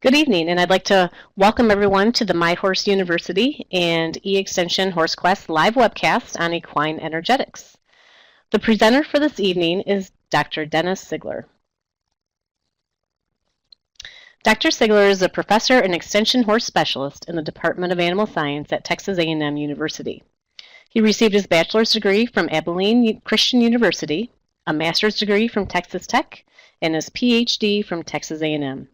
Good evening, and I'd like to welcome everyone to the My Horse University and E-Extension Horse Quest live webcast on equine energetics. The presenter for this evening is Dr. Dennis Sigler. Dr. Sigler is a professor and extension horse specialist in the Department of Animal Science at Texas A&M University. He received his bachelor's degree from Abilene Christian University, a master's degree from Texas Tech, and his PhD from Texas A&M.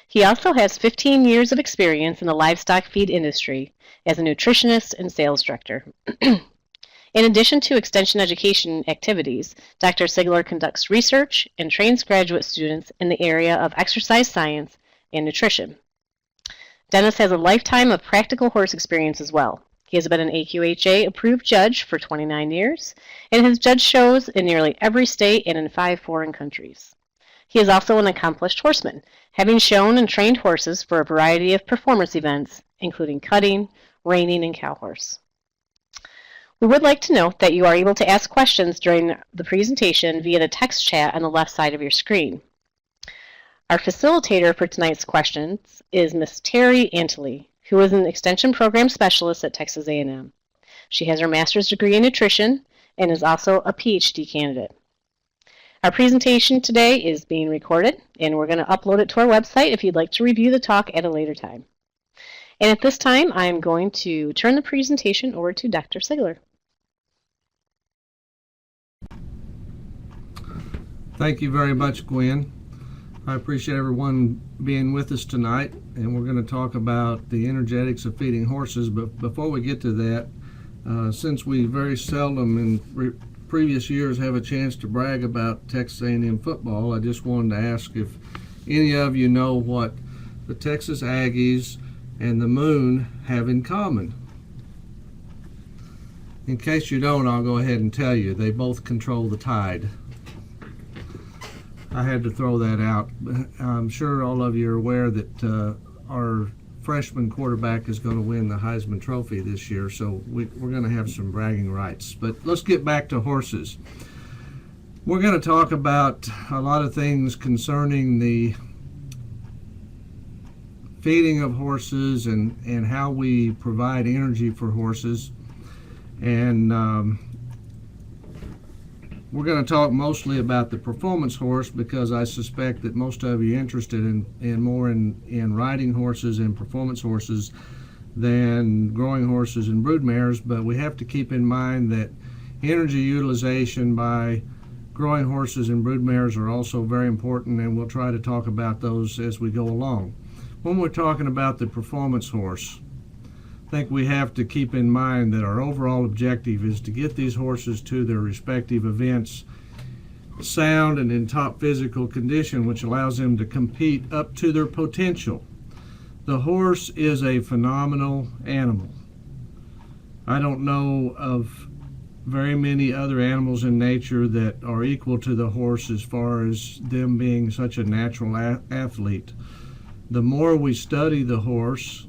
He also has 15 years of experience in the livestock feed industry as a nutritionist and sales director. In addition to extension education activities, Dr. Sigler conducts research and trains graduate students in the area of exercise science and nutrition. Dennis has a lifetime of practical horse experience as well. He has been an AQHA approved judge for 29 years and has judged shows in nearly every state and in 5 foreign countries. He is also an accomplished horseman, having shown and trained horses for a variety of performance events, including cutting, reining, and cow horse. We would like to note that you are able to ask questions during the presentation via the text chat on the left side of your screen. Our facilitator for tonight's questions is Ms. Terry Antley, who is an extension program specialist at Texas A&M. She has her master's degree in nutrition and is also a PhD candidate. Our presentation today is being recorded, and we're going to upload it to our website if you'd like to review the talk at a later time. And at this time, I'm going to turn the presentation over to Dr. Sigler. Thank you very much, Gwen. I appreciate everyone being with us tonight, and we're going to talk about the energetics of feeding horses. But before we get to that, since we very seldom in previous years have a chance to brag about Texas A&M football, I just wanted to ask if any of you know what the Texas Aggies and the Moon have in common. In case you don't, I'll go ahead and tell you. They both control the tide. I had to throw that out. I'm sure all of you are aware that our freshman quarterback is going to win the Heisman Trophy this year, so we're going to have some bragging rights. But let's get back to horses. We're going to talk about a lot of things concerning the feeding of horses and how we provide energy for horses. And we're going to talk mostly about the performance horse because I suspect that most of you are interested in more in riding horses and performance horses than growing horses and broodmares. But we have to keep in mind that energy utilization by growing horses and broodmares are also very important, and we'll try to talk about those as we go along. When we're talking about the performance horse, I think we have to keep in mind that our overall objective is to get these horses to their respective events sound and in top physical condition, which allows them to compete up to their potential. The horse is a phenomenal animal. I don't know of very many other animals in nature that are equal to the horse as far as them being such a natural athlete. The more we study the horse,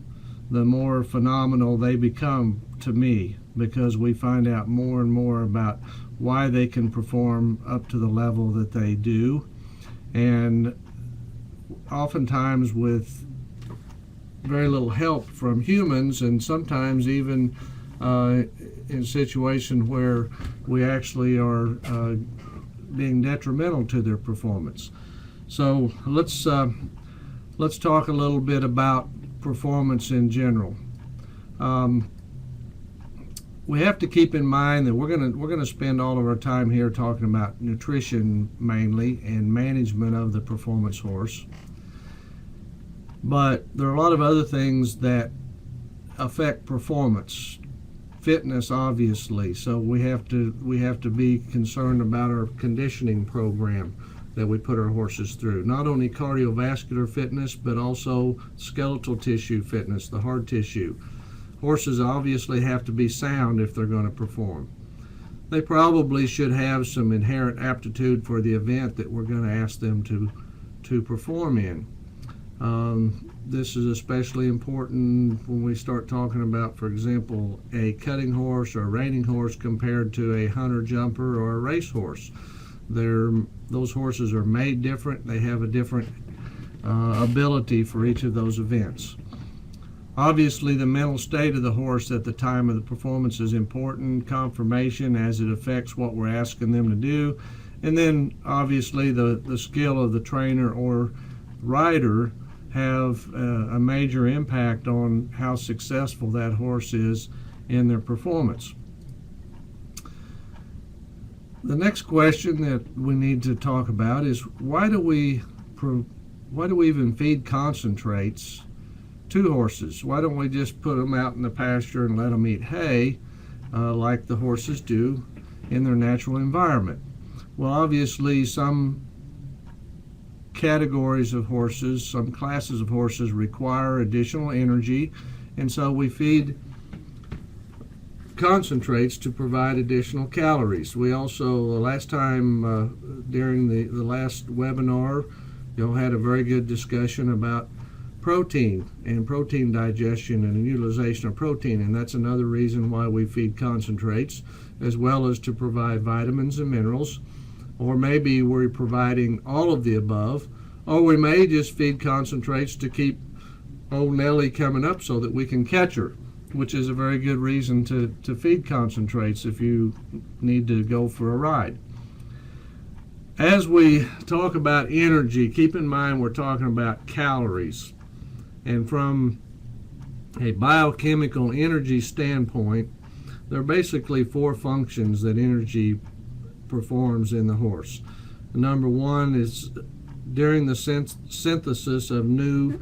the more phenomenal they become to me, because we find out more and more about why they can perform up to the level that they do, and oftentimes with very little help from humans, and sometimes even in situations where we actually are being detrimental to their performance. So let's talk a little bit about performance in general. We have to keep in mind that we're gonna spend all of our time here talking about nutrition mainly and management of the performance horse. But there are a lot of other things that affect performance. Fitness, obviously. So we have to be concerned about our conditioning program that we put our horses through. Not only cardiovascular fitness, but also skeletal tissue fitness, the hard tissue. Horses obviously have to be sound if they're going to perform. They probably should have some inherent aptitude for the event that we're going to ask them to perform in. This is especially important when we start talking about, for example, a cutting horse or a reining horse compared to a hunter jumper or a race horse. Those horses are made different. They have a different ability for each of those events. Obviously, the mental state of the horse at the time of the performance is important, confirmation as it affects what we're asking them to do, and then obviously the skill of the trainer or rider have a major impact on how successful that horse is in their performance. The next question that we need to talk about is why do we even feed concentrates to horses? Why don't we just put them out in the pasture and let them eat hay like the horses do in their natural environment? Well, obviously some categories of horses, some classes of horses require additional energy, and so we feed concentrates to provide additional calories. We also, last time during the last webinar, had a very good discussion about protein and protein digestion and utilization of protein, and that's another reason why we feed concentrates, as well as to provide vitamins and minerals. Or maybe we're providing all of the above, or we may just feed concentrates to keep old Nellie coming up so that we can catch her, which is a very good reason to feed concentrates if you need to go for a ride. As we talk about energy, keep in mind we're talking about calories. And from a biochemical energy standpoint, there are basically four functions that energy performs in the horse. Number one is during the synthesis of new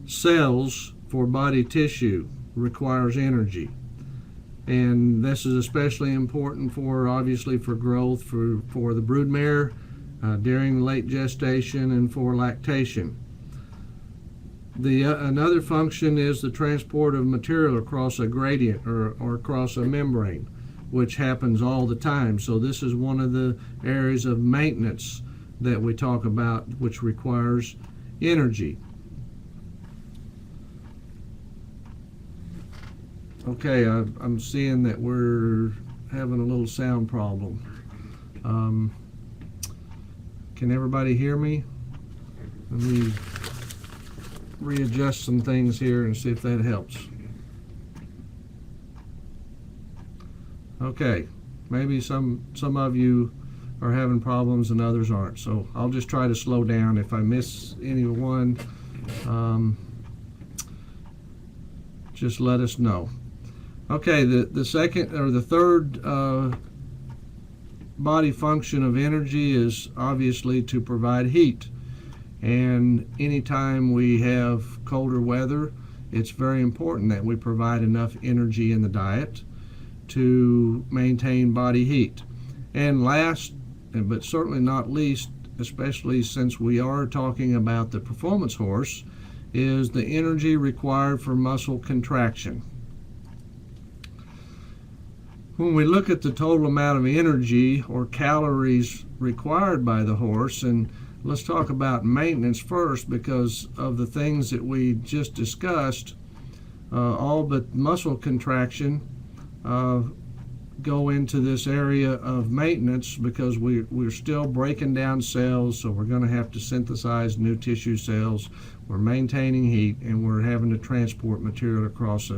cells for body tissue requires energy. And this is especially important for, obviously, for growth for the broodmare during late gestation and for lactation. Another function is the transport of material across a gradient or across a membrane, which happens all the time. So this is one of the areas of maintenance that we talk about, which requires energy. Okay, I'm seeing that we're having a little sound problem. Can everybody hear me? Let me readjust some things here and see if that helps. Okay, maybe some of you are having problems and others aren't, so I'll just try to slow down. If I miss anyone, just let us know. Okay, the second or the third body function of energy is obviously to provide heat. And anytime we have colder weather, it's very important that we provide enough energy in the diet to maintain body heat. And last, but certainly not least, especially since we are talking about the performance horse, is the energy required for muscle contraction. When we look at the total amount of energy or calories required by the horse, and let's talk about maintenance first, because of the things that we just discussed, all but muscle contraction go into this area of maintenance, because we're still breaking down cells, so we're going to have to synthesize new tissue cells. We're maintaining heat, and we're having to transport material across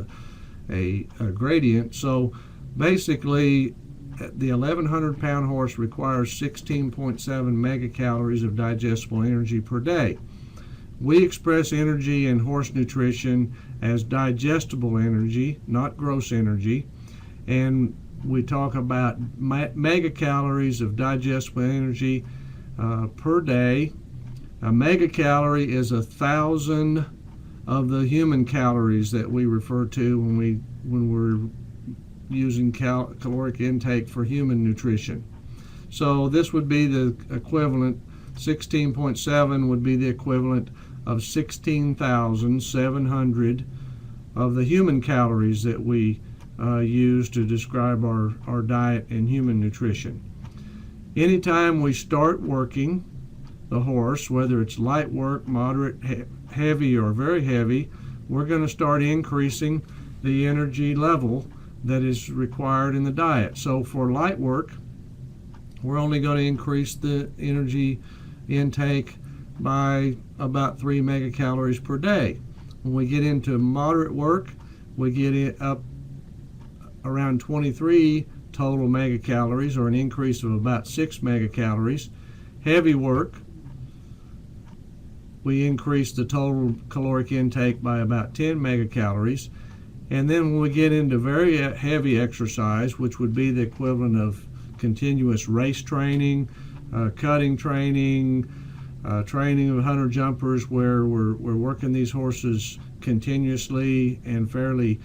a gradient. So basically, the 1,100 pound horse requires 16.7 megacalories of digestible energy per day. We express energy in horse nutrition as digestible energy, not gross energy, and we talk about megacalories of digestible energy per day. A megacalorie is 1,000 of the human calories that we refer to when we're using caloric intake for human nutrition. So this would be the equivalent, 16.7 would be the equivalent of 16,700 of the human calories that we use to describe our diet and human nutrition. Anytime we start working the horse, whether it's light work, moderate, heavy, or very heavy, we're going to start increasing the energy level that is required in the diet. So for light work, we're only going to increase the energy intake by about 3 megacalories per day. When we get into moderate work, we get it up around 23 total megacalories, or an increase of about 6 megacalories. Heavy work, we increase the total caloric intake by about 10 megacalories. And then when we get into very heavy exercise, which would be the equivalent of continuous race training, cutting training, training of hunter jumpers, where we're working these horses continuously and fairly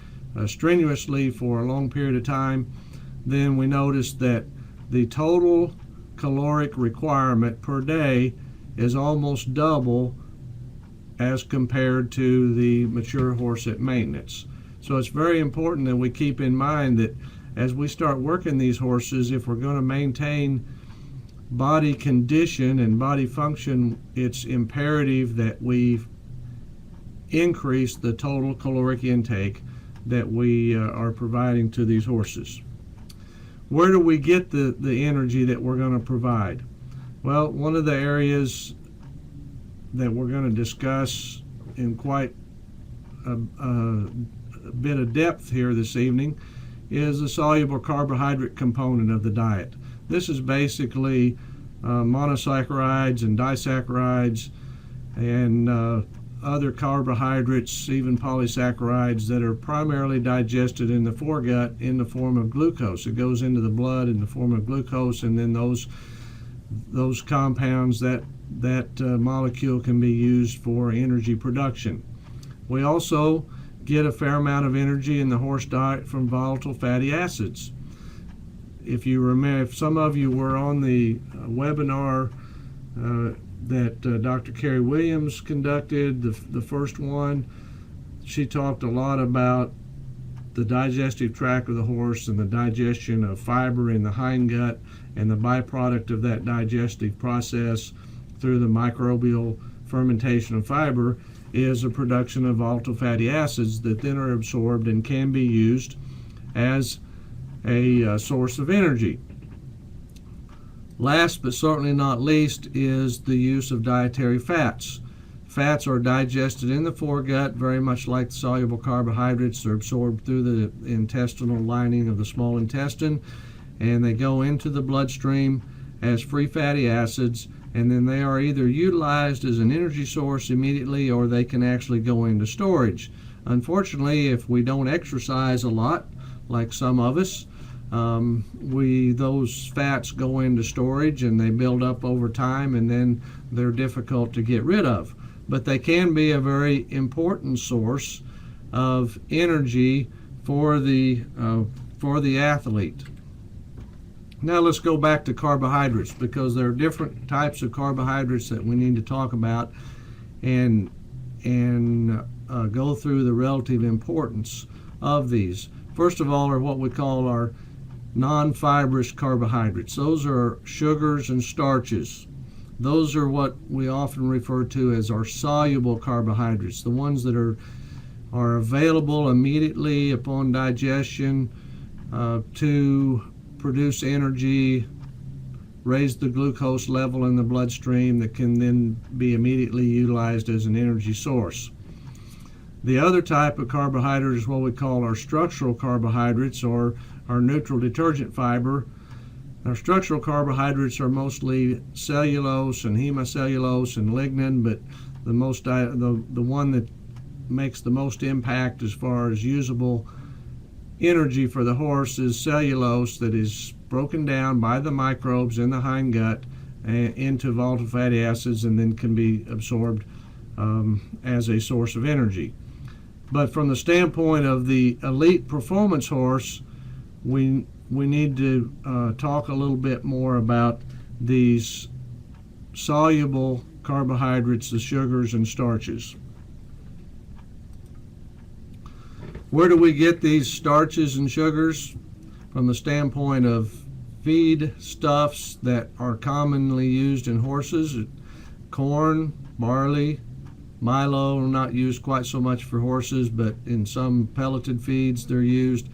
strenuously for a long period of time, then we notice that the total caloric requirement per day is almost double as compared to the mature horse at maintenance. So it's very important that we keep in mind that as we start working these horses, if we're going to maintain body condition and body function, it's imperative that we increase the total caloric intake that we are providing to these horses. Where do we get the energy that we're going to provide? Well, one of the areas that we're going to discuss in quite a bit of depth here this evening is the soluble carbohydrate component of the diet. This is basically monosaccharides and disaccharides and other carbohydrates, even polysaccharides, that are primarily digested in the foregut in the form of glucose. It goes into the blood in the form of glucose, and then those compounds, that molecule can be used for energy production. We also get a fair amount of energy in the horse diet from volatile fatty acids. If you remember, if some of you were on the webinar that Dr. Carrie Williams conducted, the first one, she talked a lot about the digestive tract of the horse and the digestion of fiber in the hindgut, and the byproduct of that digestive process through the microbial fermentation of fiber is the production of volatile fatty acids that then are absorbed and can be used as a source of energy. Last but certainly not least is the use of dietary fats. Fats are digested in the foregut very much like the soluble carbohydrates. They're absorbed through the intestinal lining of the small intestine, and they go into the bloodstream as free fatty acids, and then they are either utilized as an energy source immediately, or they can actually go into storage. Unfortunately, if we don't exercise a lot, like some of us, those fats go into storage and they build up over time, and then they're difficult to get rid of. But they can be a very important source of energy for the athlete. Now let's go back to carbohydrates, because there are different types of carbohydrates that we need to talk about and go through the relative importance of these. First of all are what we call our non-fibrous carbohydrates. Those are sugars and starches. Those are what we often refer to as our soluble carbohydrates, the ones that are available immediately upon digestion to produce energy, raise the glucose level in the bloodstream that can then be immediately utilized as an energy source. The other type of carbohydrate is what we call our structural carbohydrates, or our neutral detergent fiber. Our structural carbohydrates are mostly cellulose and hemicellulose and lignin, but the one that makes the most impact as far as usable energy for the horse is cellulose, that is broken down by the microbes in the hindgut into volatile fatty acids and then can be absorbed as a source of energy. But from the standpoint of the elite performance horse, we need to talk a little bit more about these soluble carbohydrates, the sugars and starches. Where do we get these starches and sugars? From the standpoint of feed stuffs that are commonly used in horses: corn, barley, Milo are not used quite so much for horses, but in some pelleted feeds they're used.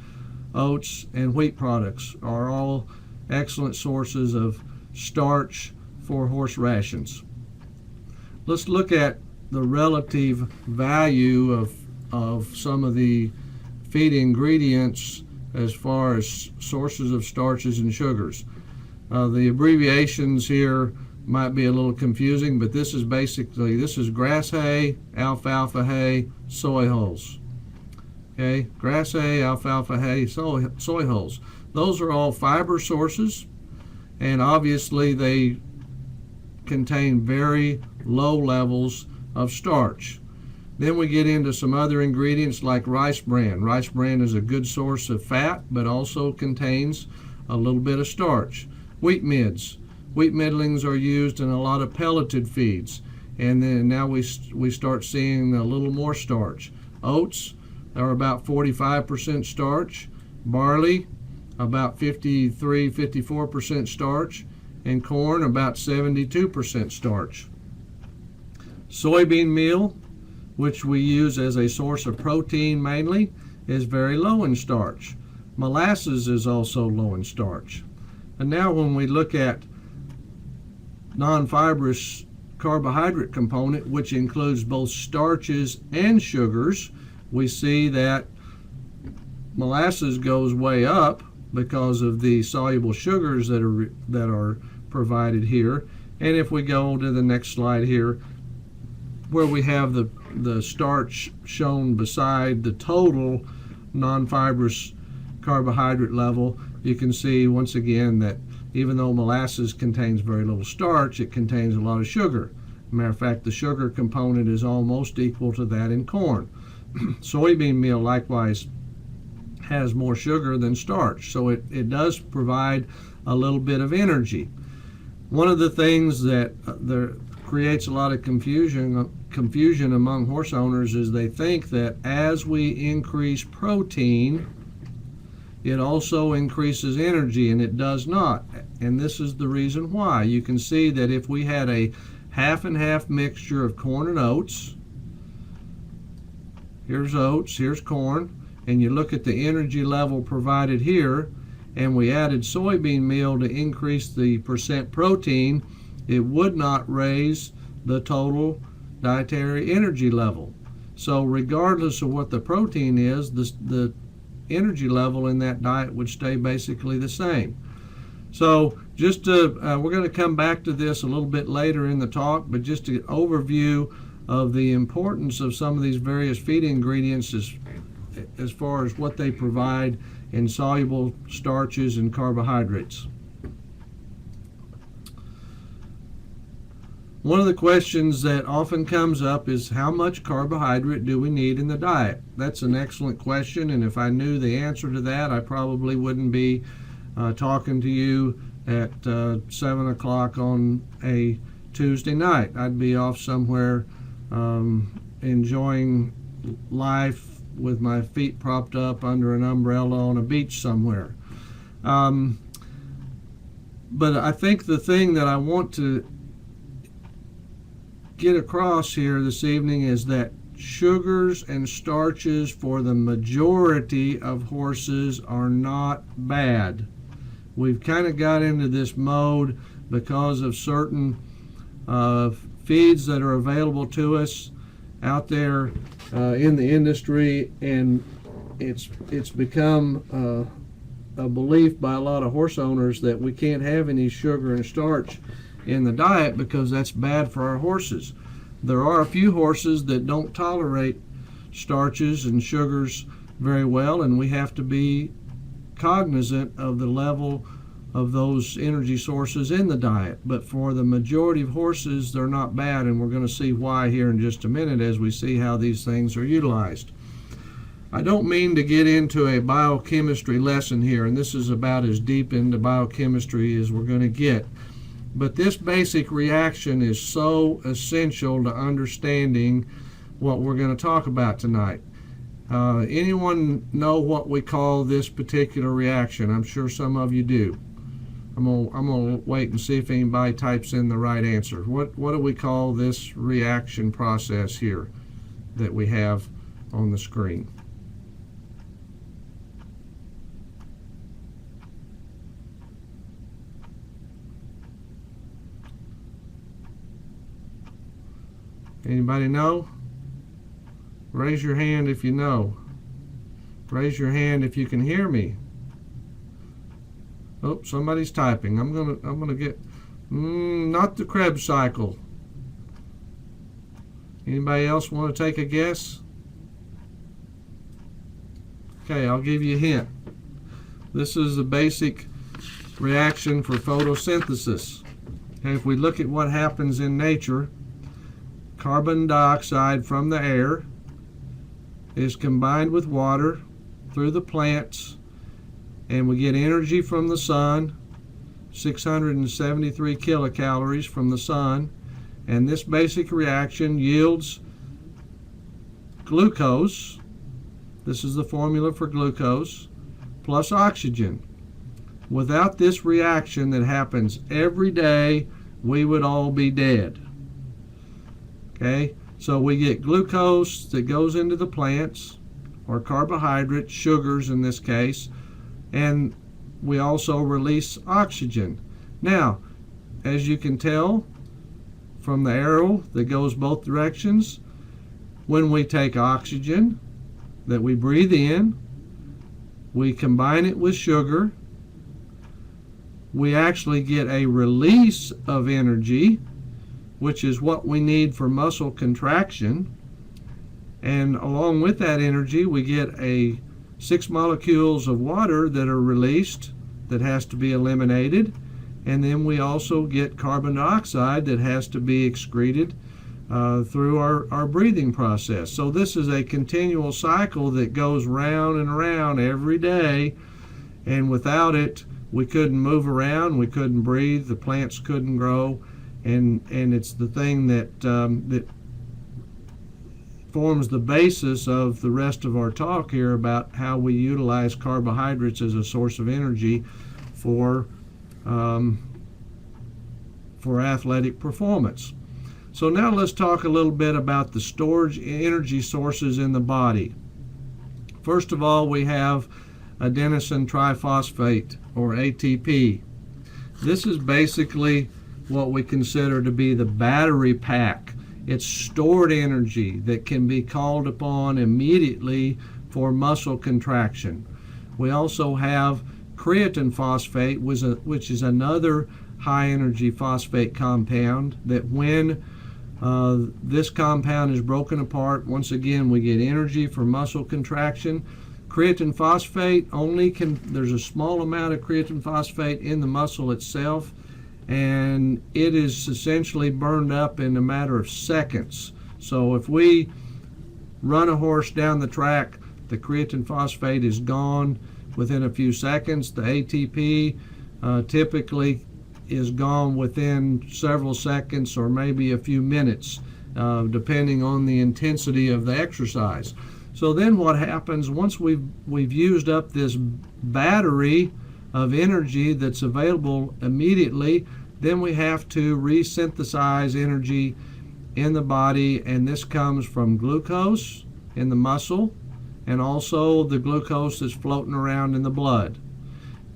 Oats and wheat products are all excellent sources of starch for horse rations. Let's look at the relative value of some of the feed ingredients as far as sources of starches and sugars. The abbreviations here might be a little confusing, but this is grass hay, alfalfa hay, soy hulls. Okay, grass hay, alfalfa hay, soy hulls. Those are all fiber sources, and obviously they contain very low levels of starch. Then we get into some other ingredients like rice bran. Rice bran is a good source of fat, but also contains a little bit of starch. Wheat midds. Wheat middlings are used in a lot of pelleted feeds, and then now we start seeing a little more starch. Oats are about 45% starch. Barley, about 53-54% starch, and corn about 72% starch. Soybean meal, which we use as a source of protein mainly, is very low in starch. Molasses is also low in starch. And now when we look at non-fibrous carbohydrate component, which includes both starches and sugars, we see that molasses goes way up because of the soluble sugars that are provided here. And if we go to the next slide here, where we have the starch shown beside the total non-fibrous carbohydrate level, you can see once again that even though molasses contains very little starch, it contains a lot of sugar. Matter of fact, the sugar component is almost equal to that in corn. Soybean meal likewise has more sugar than starch, so it does provide a little bit of energy. One of the things that creates a lot of confusion among horse owners is they think that as we increase protein, it also increases energy, and it does not. And this is the reason why. You can see that if we had a half and half mixture of corn and oats, here's oats, here's corn, and you look at the energy level provided here, and we added soybean meal to increase the percent protein, it would not raise the total dietary energy level. So regardless of what the protein is, the energy level in that diet would stay basically the same. So just to, we're going to come back to this a little bit later in the talk, but just an overview of the importance of some of these various feed ingredients as far as what they provide in soluble starches and carbohydrates. One of the questions that often comes up is how much carbohydrate do we need in the diet? That's an excellent question, and if I knew the answer to that, I probably wouldn't be talking to you at 7 o'clock on a Tuesday night. I'd be off somewhere enjoying life with my feet propped up under an umbrella on a beach somewhere. But I think the thing that I want to get across here this evening is that sugars and starches for the majority of horses are not bad. We've kind of got into this mode because of certain feeds that are available to us out there in the industry, and it's become a belief by a lot of horse owners that we can't have any sugar and starch in the diet because that's bad for our horses. There are a few horses that don't tolerate starches and sugars very well, and we have to be cognizant of the level of those energy sources in the diet. But for the majority of horses, they're not bad, and we're going to see why here in just a minute as we see how these things are utilized. I don't mean to get into a biochemistry lesson here, and this is about as deep into biochemistry as we're going to get. But this basic reaction is so essential to understanding what we're going to talk about tonight. Anyone know what we call this particular reaction? I'm sure some of you do. I'm gonna wait and see if anybody types in the right answer. What do we call this reaction process here that we have on the screen? Anybody know? Raise your hand if you know. Raise your hand if you can hear me. Oh, somebody's typing. I'm gonna get not the Krebs cycle. Anybody else want to take a guess? Okay, I'll give you a hint. This is the basic reaction for photosynthesis. Okay, if we look at what happens in nature, carbon dioxide from the air is combined with water through the plants, and we get energy from the sun, 673 kilocalories from the sun, and this basic reaction yields glucose. This is the formula for glucose, plus oxygen. Without this reaction that happens every day, we would all be dead. Okay, so we get glucose that goes into the plants, or carbohydrates, sugars in this case, and we also release oxygen. Now, as you can tell from the arrow that goes both directions, when we take oxygen that we breathe in, we combine it with sugar, we actually get a release of energy, which is what we need for muscle contraction. And along with that energy, we get 6 molecules of water that are released that has to be eliminated. And then we also get carbon dioxide that has to be excreted through our breathing process. So this is a continual cycle that goes round and around every day. And without it, we couldn't move around, we couldn't breathe, the plants couldn't grow. And it's the thing that forms the basis of the rest of our talk here about how we utilize carbohydrates as a source of energy for athletic performance. So now let's talk a little bit about the storage energy sources in the body. First of all, we have adenosine triphosphate, or ATP. This is basically what we consider to be the battery pack. It's stored energy that can be called upon immediately for muscle contraction. We also have creatine phosphate, which is another high energy phosphate compound that when this compound is broken apart, once again we get energy for muscle contraction. Creatine phosphate there's a small amount of creatine phosphate in the muscle itself, and it is essentially burned up in a matter of seconds. So if we run a horse down the track, the creatine phosphate is gone within a few seconds. The ATP typically is gone within several seconds or maybe a few minutes, depending on the intensity of the exercise. So then what happens once we've used up this battery of energy that's available immediately, then we have to resynthesize energy in the body, and this comes from glucose in the muscle and also the glucose that's floating around in the blood.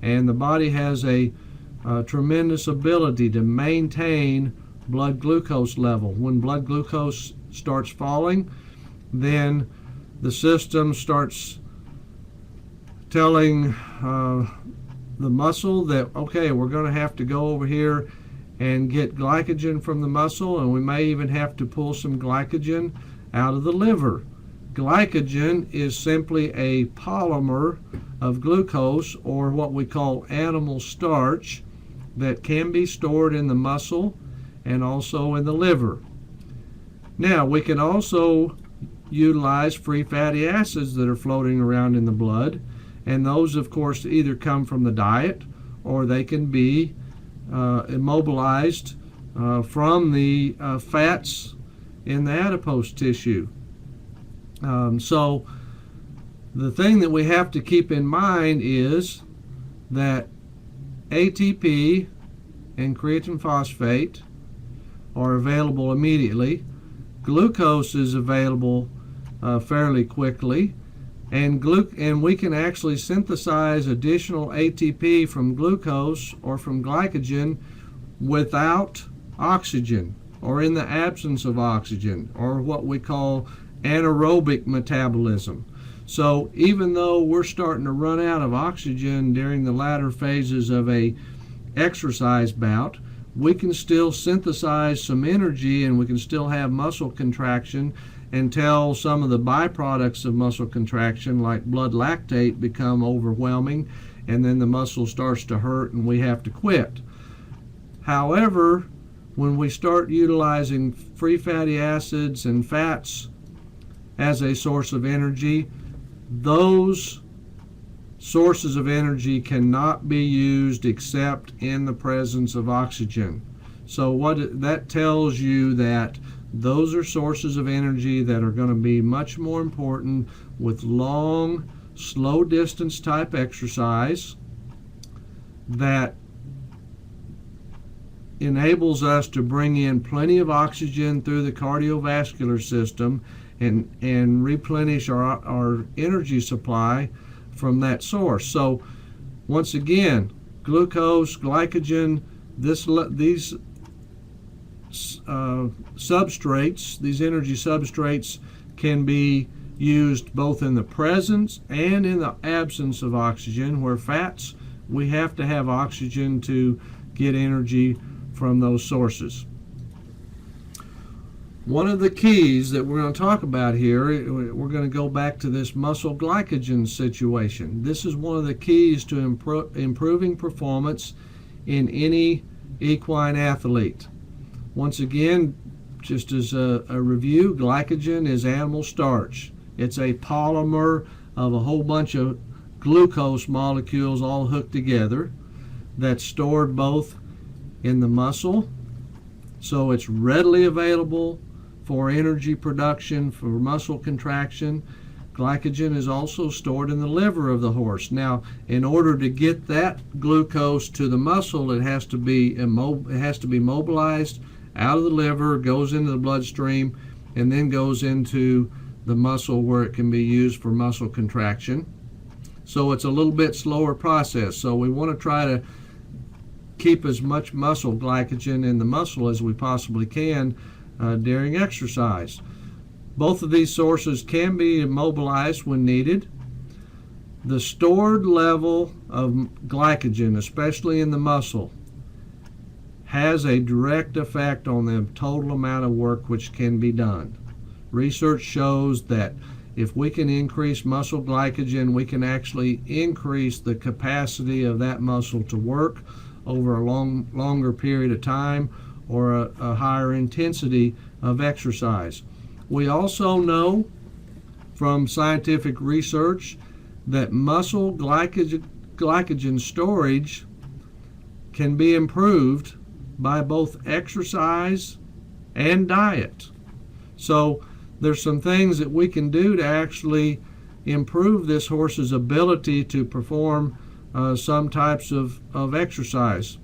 And the body has a tremendous ability to maintain blood glucose level. When blood glucose starts falling, then the system starts telling the muscle that, okay, we're going to have to go over here and get glycogen from the muscle, and we may even have to pull some glycogen out of the liver. Glycogen is simply a polymer of glucose, or what we call animal starch, that can be stored in the muscle and also in the liver. Now, we can also utilize free fatty acids that are floating around in the blood, and those of course either come from the diet or they can be immobilized from the fats in the adipose tissue. So the thing that we have to keep in mind is that ATP and creatine phosphate are available immediately. Glucose is available fairly quickly, and we can actually synthesize additional ATP from glucose or from glycogen without oxygen. or in the absence of oxygen, or what we call anaerobic metabolism. So even though we're starting to run out of oxygen during the latter phases of a exercise bout, we can still synthesize some energy and we can still have muscle contraction until some of the byproducts of muscle contraction, like blood lactate, become overwhelming, and then the muscle starts to hurt and we have to quit. However, when we start utilizing free fatty acids and fats as a source of energy, those sources of energy cannot be used except in the presence of oxygen. So what that tells you, that those are sources of energy that are going to be much more important with long, slow distance type exercise that enables us to bring in plenty of oxygen through the cardiovascular system and replenish our energy supply from that source. So once again, glucose, glycogen, these substrates, these energy substrates, can be used both in the presence and in the absence of oxygen. Where fats, we have to have oxygen to get energy from those sources. One of the keys that we're going to talk about here, we're going to go back to this muscle glycogen situation. This is one of the keys to improving performance in any equine athlete. Once again, just as a review, glycogen is animal starch. It's a polymer of a whole bunch of glucose molecules all hooked together that's stored both in the muscle, so it's readily available for energy production, for muscle contraction. Glycogen is also stored in the liver of the horse. Now, in order to get that glucose to the muscle, it has to be mobilized out of the liver, goes into the bloodstream, and then goes into the muscle where it can be used for muscle contraction. So it's a little bit slower process. So we want to try to keep as much muscle glycogen in the muscle as we possibly can during exercise. Both of these sources can be immobilized when needed. The stored level of glycogen, especially in the muscle, has a direct effect on the total amount of work which can be done. Research shows that if we can increase muscle glycogen, we can actually increase the capacity of that muscle to work over a longer period of time, or a higher intensity of exercise. We also know from scientific research that muscle glycogen storage can be improved by both exercise and diet. So there's some things that we can do to actually improve this horse's ability to perform some types of exercise.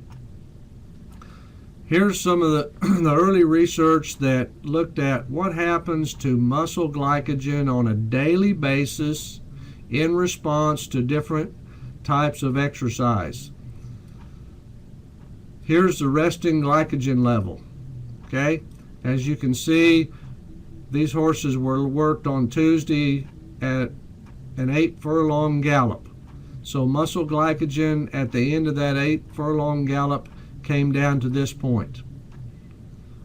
Here's some of the early research that looked at what happens to muscle glycogen on a daily basis in response to different types of exercise. Here's the resting glycogen level. Okay, as you can see, these horses were worked on Tuesday at an 8 furlong gallop. So muscle glycogen at the end of that 8 furlong gallop came down to this point.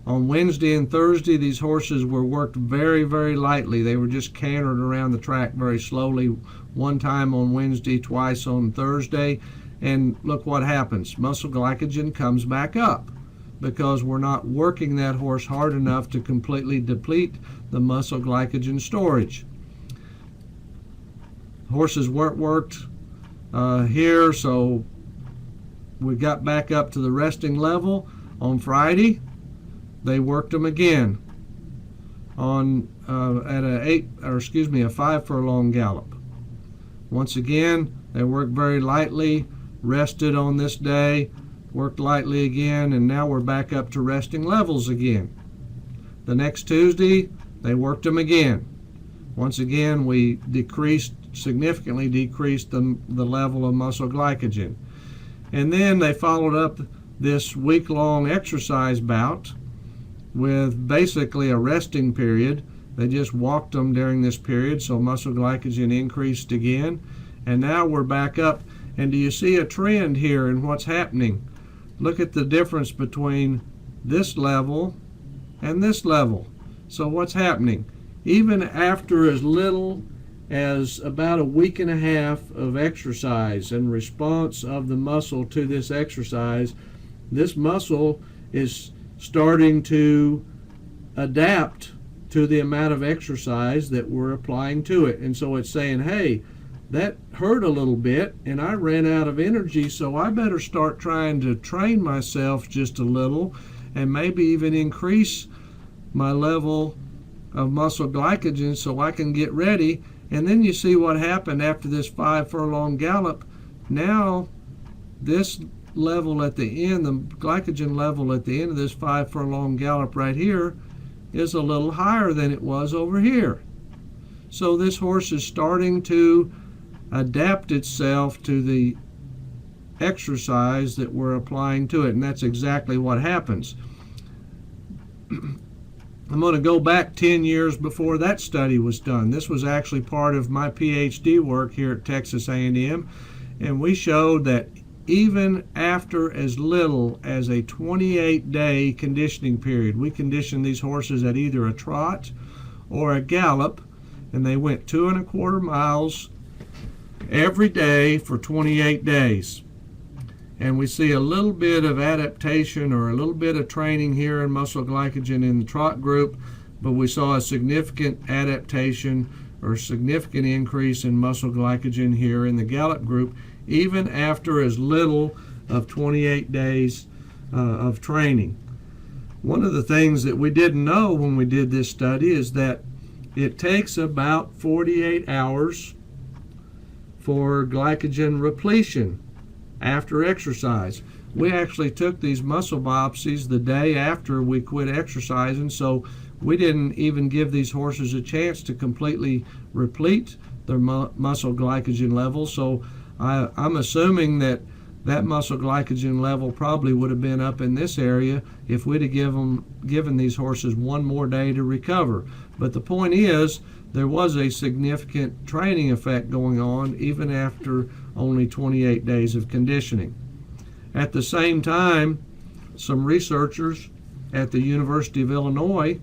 On Wednesday and Thursday, these horses were worked very, very lightly. They were just cantered around the track very slowly, one time on Wednesday, twice on Thursday, and look what happens. Muscle glycogen comes back up because we're not working that horse hard enough to completely deplete the muscle glycogen storage. Horses weren't worked here, so we got back up to the resting level. On Friday, they worked them again on at a 5 furlong gallop. Once again, they worked very lightly, rested on this day, worked lightly again, and now we're back up to resting levels again. The next Tuesday, they worked them again. Once again, we significantly decreased the level of muscle glycogen. And then they followed up this week-long exercise bout with basically a resting period. They just walked them during this period, so muscle glycogen increased again. And now we're back up. And do you see a trend here in what's happening? Look at the difference between this level and this level. So what's happening? Even after as little as about a week and a half of exercise and response of the muscle to this exercise, this muscle is starting to adapt to the amount of exercise that we're applying to it. And so it's saying, hey, that hurt a little bit and I ran out of energy, so I better start trying to train myself just a little and maybe even increase my level of muscle glycogen so I can get ready. And then you see what happened after this 5 furlong gallop. Now this level at the end, the glycogen level at the end of this 5 furlong gallop right here, is a little higher than it was over here. So this horse is starting to adapt itself to the exercise that we're applying to it, and that's exactly what happens. I'm going to go back 10 years before that study was done. This was actually part of my PhD work here at Texas A&M, and we showed that even after as little as a 28-day conditioning period, we conditioned these horses at either a trot or a gallop, and they went 2¼ miles every day for 28 days. And we see a little bit of adaptation or a little bit of training here in muscle glycogen in the trot group, but we saw a significant adaptation or significant increase in muscle glycogen here in the gallop group, even after as little of 28 days of training. One of the things that we didn't know when we did this study is that it takes about 48 hours for glycogen repletion after exercise. We actually took these muscle biopsies the day after we quit exercising, so we didn't even give these horses a chance to completely replete their muscle glycogen level. So I'm assuming that that muscle glycogen level probably would have been up in this area if we'd have given these horses one more day to recover. But the point is, there was a significant training effect going on even after only 28 days of conditioning. At the same time, some researchers at the University of Illinois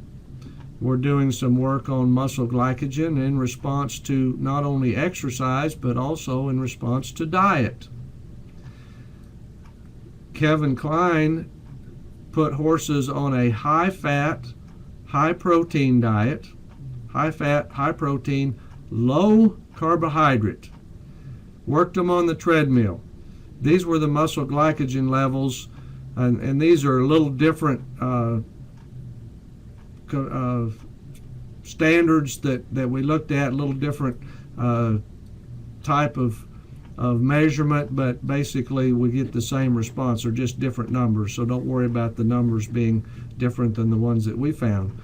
were doing some work on muscle glycogen in response to not only exercise but also in response to diet. Kevin Klein put horses on a high-fat, high-protein diet, high-fat, high-protein, low-carbohydrate. Worked them on the treadmill. These were the muscle glycogen levels, and these are a little different standards that we looked at, a little different type of measurement, but basically we get the same response. They're just different numbers, so don't worry about the numbers being different than the ones that we found.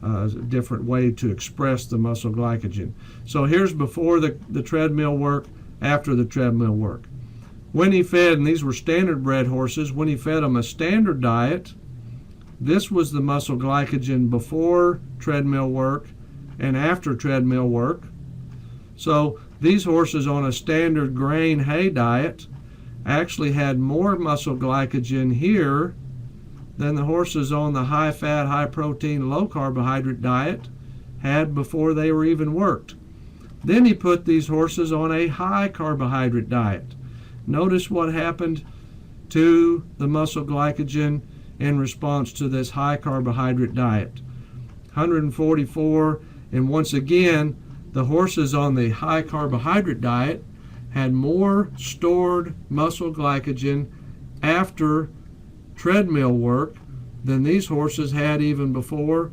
A different way to express the muscle glycogen. So here's before the treadmill work, after the treadmill work. When he fed, and these were standard bred horses, when he fed them a standard diet, this was the muscle glycogen before treadmill work and after treadmill work. So these horses on a standard grain hay diet actually had more muscle glycogen here than the horses on the high-fat, high-protein, low-carbohydrate diet had before they were even worked. Then he put these horses on a high-carbohydrate diet. Notice what happened to the muscle glycogen in response to this high-carbohydrate diet. 144, and once again, the horses on the high-carbohydrate diet had more stored muscle glycogen after treadmill work than these horses had even before,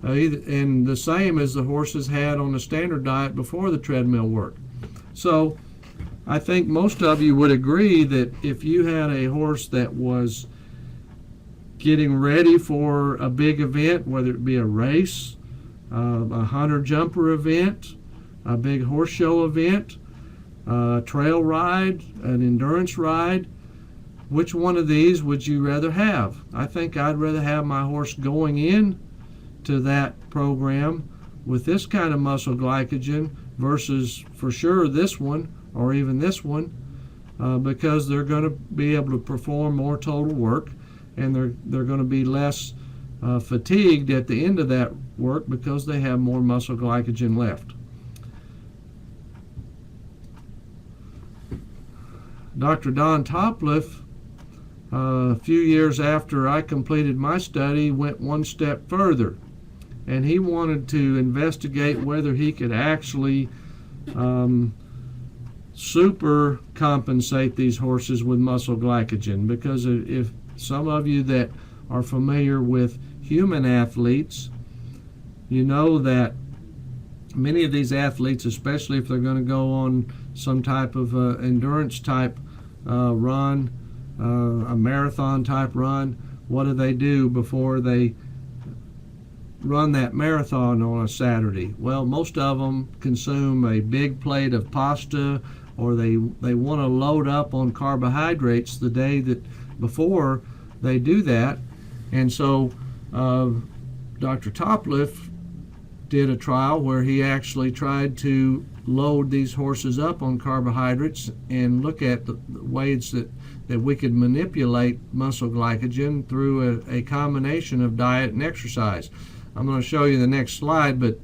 and the same as the horses had on the standard diet before the treadmill work. So I think most of you would agree that if you had a horse that was getting ready for a big event, whether it be a race, a hunter jumper event, a big horse show event, a trail ride, an endurance ride, which one of these would you rather have? I think I'd rather have my horse going in to that program with this kind of muscle glycogen versus for sure this one or even this one, because they're going to be able to perform more total work, and they're going to be less fatigued at the end of that work because they have more muscle glycogen left. Dr. Don Topliff, a few years after I completed my study, went one step further, and he wanted to investigate whether he could actually super compensate these horses with muscle glycogen, because if some of you that are familiar with human athletes, you know that many of these athletes, especially if they're going to go on some type of endurance type run, a marathon type run, what do before they run that marathon on a Saturday? Well, most of them consume a big plate of pasta, or they want to load up on carbohydrates the day that before they do that. And so Dr. Topliff did a trial where he actually tried to load these horses up on carbohydrates and look at the ways that we could manipulate muscle glycogen through a combination of diet and exercise. I'm going to show you the next slide, but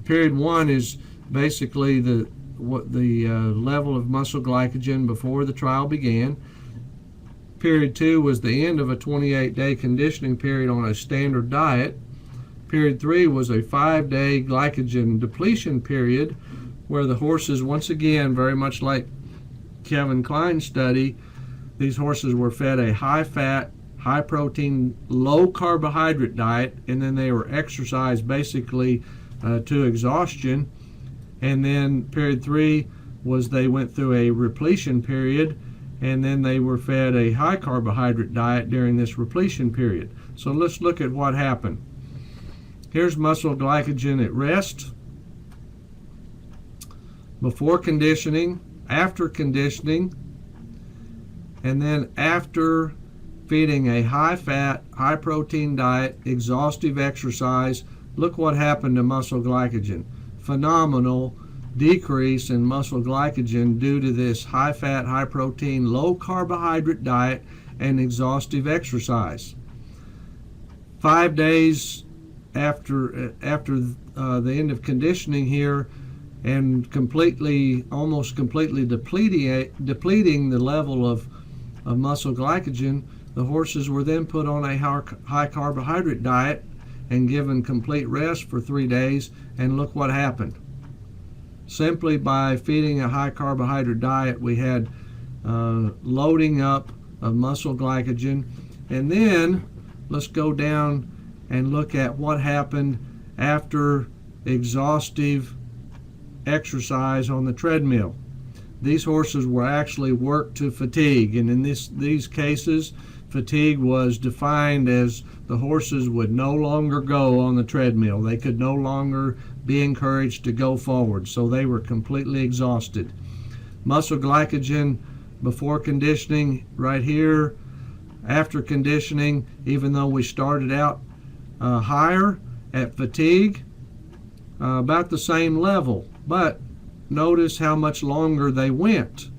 period 1 is basically the level of muscle glycogen before the trial began. Period 2 was the end of a 28-day conditioning period on a standard diet. Period 3 was a 5-day glycogen depletion period, where the horses, once again, very much like Kevin Klein's study, these horses were fed a high-fat, high-protein, low-carbohydrate diet, and then they were exercised basically to exhaustion. And then period 3 was they went through a repletion period, and then they were fed a high-carbohydrate diet during this repletion period. So let's look at what happened. Here's muscle glycogen at rest, before conditioning, after conditioning, and then after feeding a high-fat, high-protein diet, exhaustive exercise. Look what happened to muscle glycogen. Phenomenal decrease in muscle glycogen due to this high-fat, high-protein, low-carbohydrate diet and exhaustive exercise. 5 days after the end of conditioning here, and almost completely depleting the level of muscle glycogen, the horses were then put on a high carbohydrate diet and given complete rest for 3 days, and look what happened. Simply by feeding a high carbohydrate diet, we had loading up of muscle glycogen. And then let's go down and look at what happened after exhaustive exercise on the treadmill. These horses were actually worked to fatigue, and in these cases, fatigue was defined as the horses would no longer go on the treadmill. They could no longer be encouraged to go forward, so they were completely exhausted. Muscle glycogen before conditioning right here, after conditioning, even though we started out higher at fatigue, about the same level, but notice how much longer they went.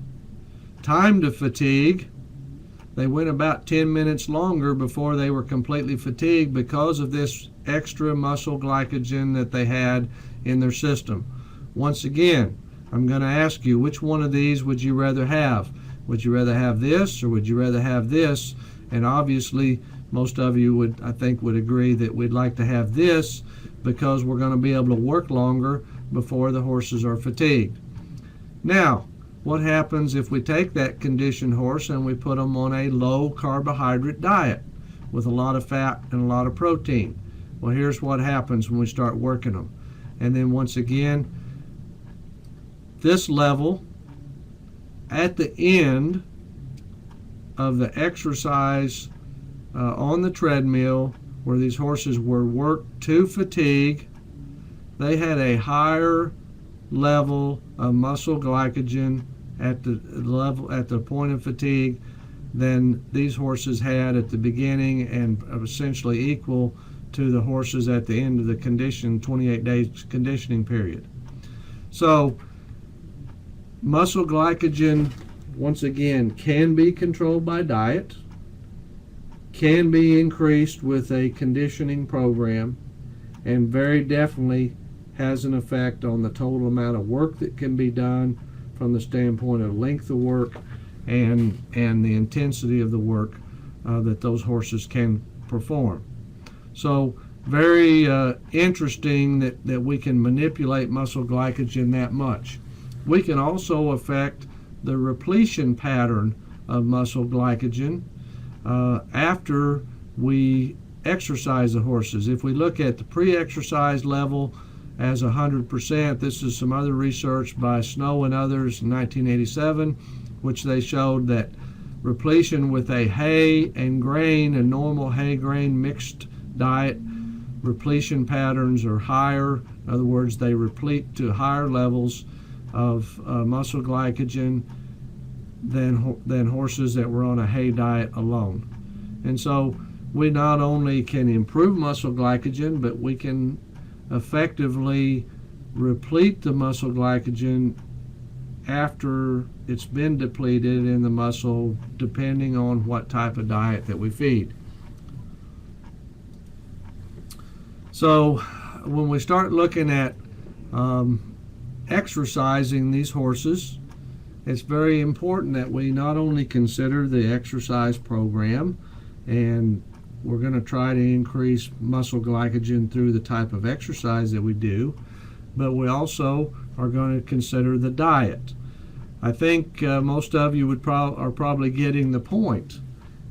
Time to fatigue, they went about 10 minutes longer before they were completely fatigued because of this extra muscle glycogen that they had in their system. Once again, I'm going to ask you, which one of these would you rather have? Would you rather have this, or would you rather have this? And obviously, most of you would agree that we'd like to have this, because we're going to be able to work longer before the horses are fatigued. Now, what happens if we take that conditioned horse and we put them on a low carbohydrate diet with a lot of fat and a lot of protein? Well, here's what happens when we start working them. And then once again, this level at the end of the exercise on the treadmill, where these horses were worked to fatigue, they had a higher level of muscle glycogen at the point of fatigue than these horses had at the beginning and essentially equal to the horses at the end of the 28-day conditioning period. So muscle glycogen, once again, can be controlled by diet, can be increased with a conditioning program, and very definitely has an effect on the total amount of work that can be done from the standpoint of length of work and the intensity of the work that those horses can perform. So very interesting that we can manipulate muscle glycogen that much. We can also affect the repletion pattern of muscle glycogen after we exercise the horses. If we look at the pre-exercise level as 100%, this is some other research by Snow and others in 1987, which they showed that repletion with a hay and grain, a normal hay-grain mixed diet, repletion patterns are higher. In other words, they replete to higher levels of muscle glycogen than horses that were on a hay diet alone. And so we not only can improve muscle glycogen, but we can effectively replete the muscle glycogen after it's been depleted in the muscle, depending on what type of diet that we feed. So when we start looking at exercising these horses, it's very important that we not only consider the exercise program, and we're going to try to increase muscle glycogen through the type of exercise that we do, but we also are going to consider the diet. I think most of you are probably getting the point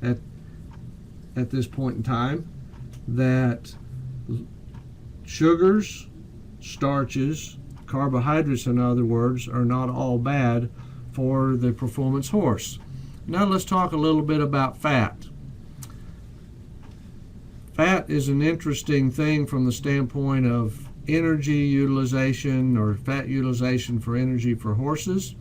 at this point in time that sugars, starches, carbohydrates, in other words, are not all bad for the performance horse. Now let's talk a little bit about fat. Fat is an interesting thing from the standpoint of energy utilization, or fat utilization for energy for horses.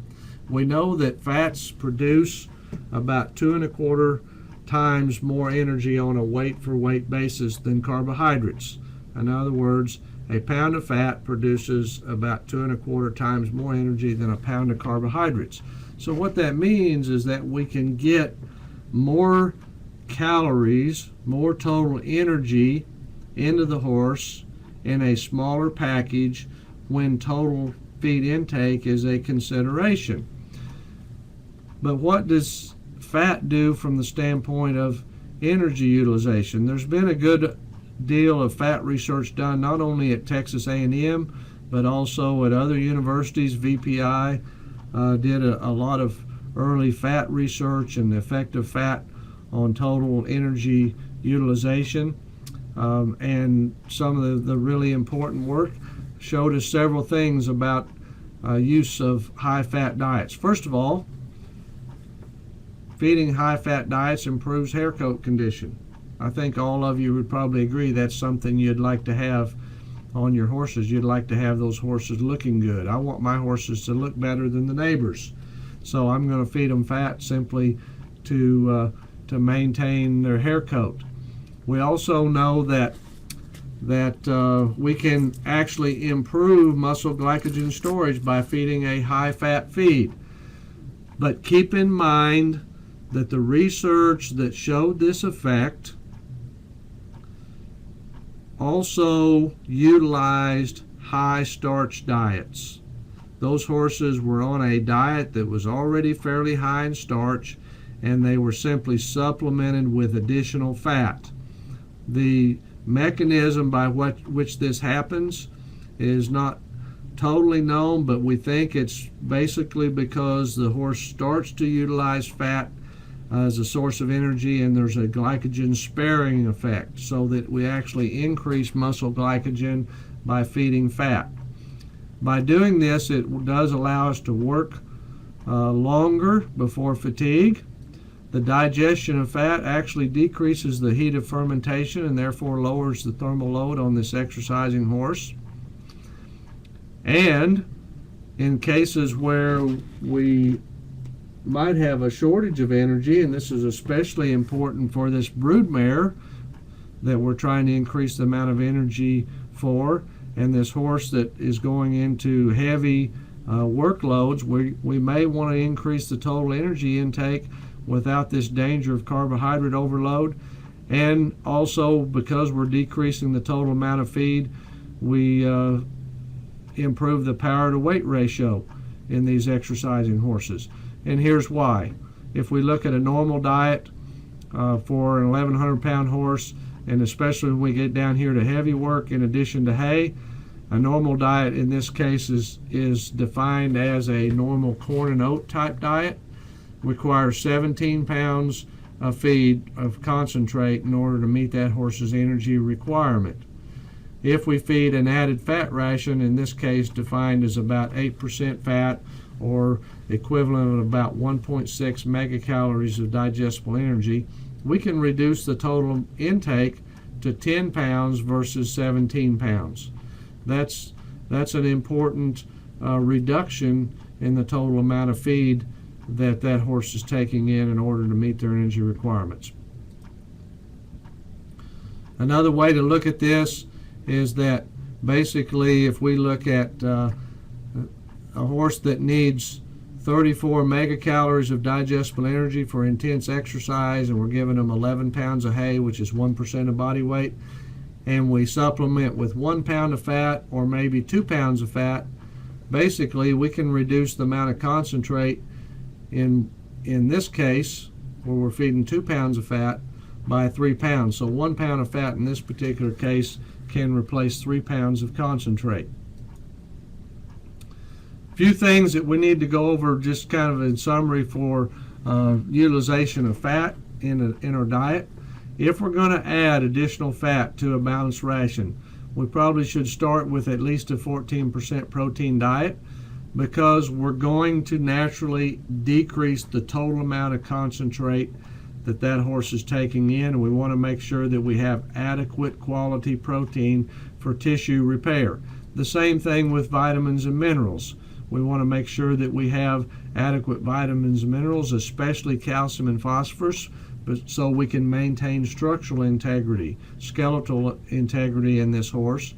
We know that fats produce about 2.25 times more energy on a weight for weight basis than carbohydrates. In other words, a pound of fat produces about 2.25 times more energy than a pound of carbohydrates. So what that means is that we can get more calories, more total energy into the horse in a smaller package when total feed intake is a consideration. But what does fat do from the standpoint of energy utilization? There's been a good deal of fat research done not only at Texas A&M but also at other universities. VPI did a lot of early fat research and the effect of fat on total energy utilization, and some of the really important work showed us several things about use of high-fat diets. First of all, feeding high-fat diets improves hair coat condition. I think all of you would probably agree that's something you'd like to have on your horses. You'd like to have those horses looking good. I want my horses to look better than the neighbors, so I'm going to feed them fat simply to maintain their hair coat. We also know that we can actually improve muscle glycogen storage by feeding a high-fat feed. But keep in mind that the research that showed this effect also utilized high starch diets. Those horses were on a diet that was already fairly high in starch, and they were simply supplemented with additional fat. The mechanism by which this happens is not totally known, but we think it's basically because the horse starts to utilize fat as a source of energy, and there's a glycogen sparing effect, so that we actually increase muscle glycogen by feeding fat. By doing this, it does allow us to work longer before fatigue. The digestion of fat actually decreases the heat of fermentation and therefore lowers the thermal load on this exercising horse. And in cases where we might have a shortage of energy, and this is especially important for this broodmare that we're trying to increase the amount of energy for, and this horse that is going into heavy workloads, we may want to increase the total energy intake without this danger of carbohydrate overload. And also, because we're decreasing the total amount of feed, we improve the power to weight ratio in these exercising horses. And here's why. If we look at a normal diet for an 1,100 pound horse, and especially when we get down here to heavy work in addition to hay, a normal diet in this case is defined as a normal corn and oat type diet. Requires 17 pounds of feed of concentrate in order to meet that horse's energy requirement. If we feed an added fat ration, in this case defined as about 8% fat or equivalent of about 1.6 megacalories of digestible energy, we can reduce the total intake to 10 pounds versus 17 pounds. That's an important reduction in the total amount of feed that horse is taking in order to meet their energy requirements. Another way to look at this is that basically if we look at a horse that needs 34 megacalories of digestible energy for intense exercise, and we're giving them 11 pounds of hay, which is 1% of body weight, and we supplement with 1 pound of fat or maybe 2 pounds of fat, basically we can reduce the amount of concentrate in this case, where we're feeding 2 pounds of fat, by 3 pounds. So 1 pound of fat in this particular case can replace 3 pounds of concentrate. A few things that we need to go over just kind of in summary for utilization of fat in our diet. If we're going to add additional fat to a balanced ration, we probably should start with at least a 14% protein diet, because we're going to naturally decrease the total amount of concentrate that horse is taking in, and we want to make sure that we have adequate quality protein for tissue repair. The same thing with vitamins and minerals. We want to make sure that we have adequate vitamins and minerals, especially calcium and phosphorus, so we can maintain structural integrity, skeletal integrity in this horse,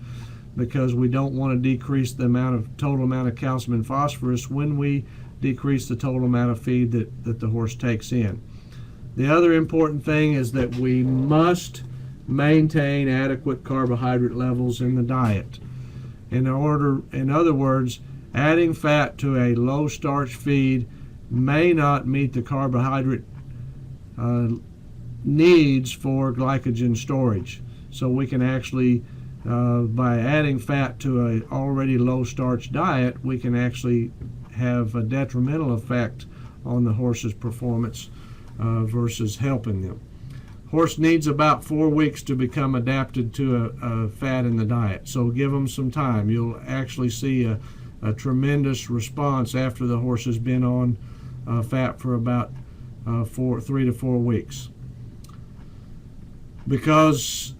because we don't want to decrease the total amount of calcium and phosphorus when we decrease the total amount of feed that the horse takes in. The other important thing is that we must maintain adequate carbohydrate levels in the diet. In other words, adding fat to a low starch feed may not meet the carbohydrate needs for glycogen storage. So we can actually by adding fat to an already low starch diet, we can actually have a detrimental effect on the horse's performance versus helping them. Horse needs about 4 weeks to become adapted to a fat in the diet, so give them some time. You'll actually see a tremendous response after the horse has been on fat for about 3 to 4 weeks. Because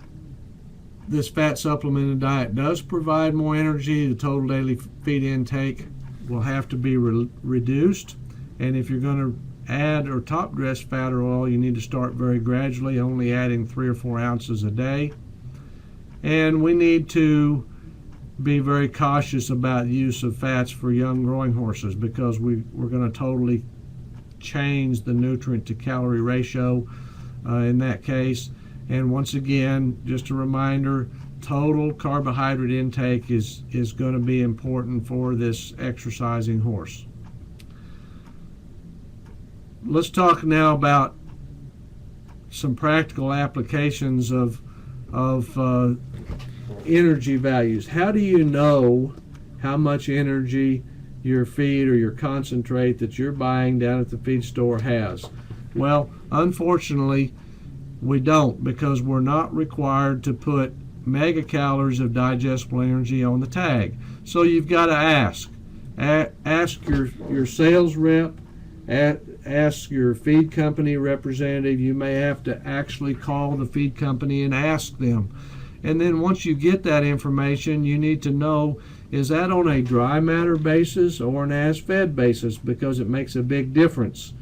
this fat supplemented diet does provide more energy, the total daily feed intake will have to be reduced. And if you're going to add or top dress fat or oil, you need to start very gradually, only adding 3 or 4 ounces a day. And we need to be very cautious about the use of fats for young growing horses, because we're going to totally change the nutrient to calorie ratio in that case. And once again, just a reminder, total carbohydrate intake is going to be important for this exercising horse. Let's talk now about some practical applications of energy values. How do you know how much energy your feed or your concentrate that you're buying down at the feed store has? Well, unfortunately, we don't, because we're not required to put megacalories of digestible energy on the tag. So you've got to ask your sales rep, ask your feed company representative. You may have to actually call the feed company and ask them. And then once you get that information, you need to know is that on a dry matter basis or an as-fed basis? Because it makes a big difference.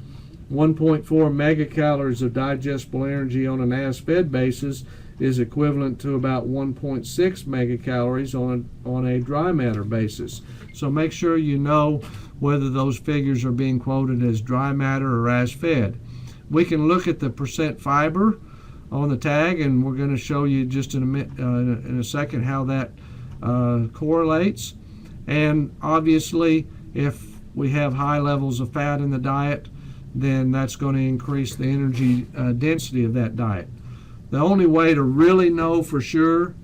1.4 megacalories of digestible energy on an as-fed basis is equivalent to about 1.6 megacalories on a dry matter basis. So make sure you know whether those figures are being quoted as dry matter or as-fed. We can look at the percent fiber on the tag, and we're going to show you just in a second how that correlates. And obviously, if we have high levels of fat in the diet, then that's going to increase the energy density of that diet. The only way to really know for sure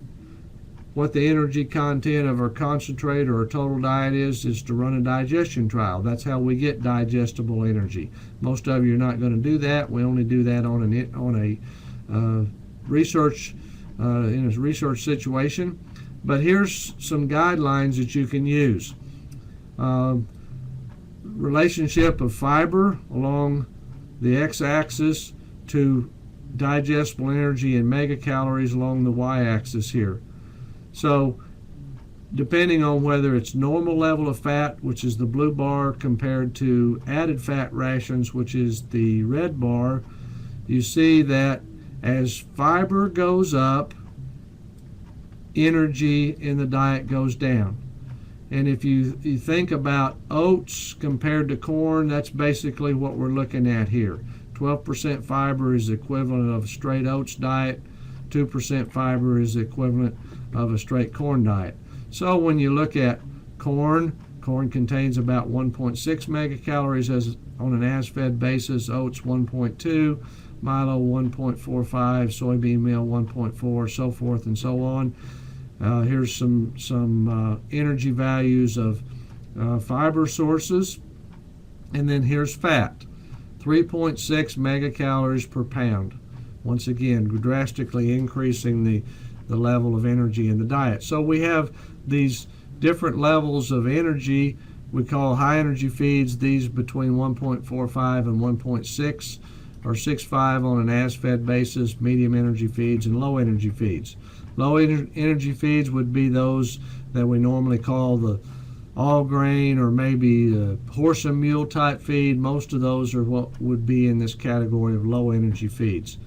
what the energy content of our concentrate or our total diet is to run a digestion trial. That's how we get digestible energy. Most of you are not going to do that. We only do that on a research in a research situation. But here's some guidelines that you can use. Relationship of fiber along the x-axis to digestible energy in megacalories along the y-axis here. So depending on whether it's normal level of fat, which is the blue bar, compared to added fat rations, which is the red bar, you see that as fiber goes up, energy in the diet goes down. And if you think about oats compared to corn, that's basically what we're looking at here. 12% fiber is the equivalent of a straight oats diet. 2% fiber is the equivalent of a straight corn diet. So when you look at corn contains about 1.6 megacalories on an as-fed basis, oats 1.2, Milo 1.45, soybean meal 1.4, so forth and so on. Here's some energy values of fiber sources. And then here's fat, 3.6 megacalories per pound. Once again, drastically increasing the level of energy in the diet. So we have these different levels of energy. We call high energy feeds these between 1.45 and 1.6 or 6.5 on an as-fed basis, medium energy feeds, and low energy feeds. Low energy feeds would be those that we normally call the all grain or maybe a horse and mule type feed. Most of those are what would be in this category of low energy feeds.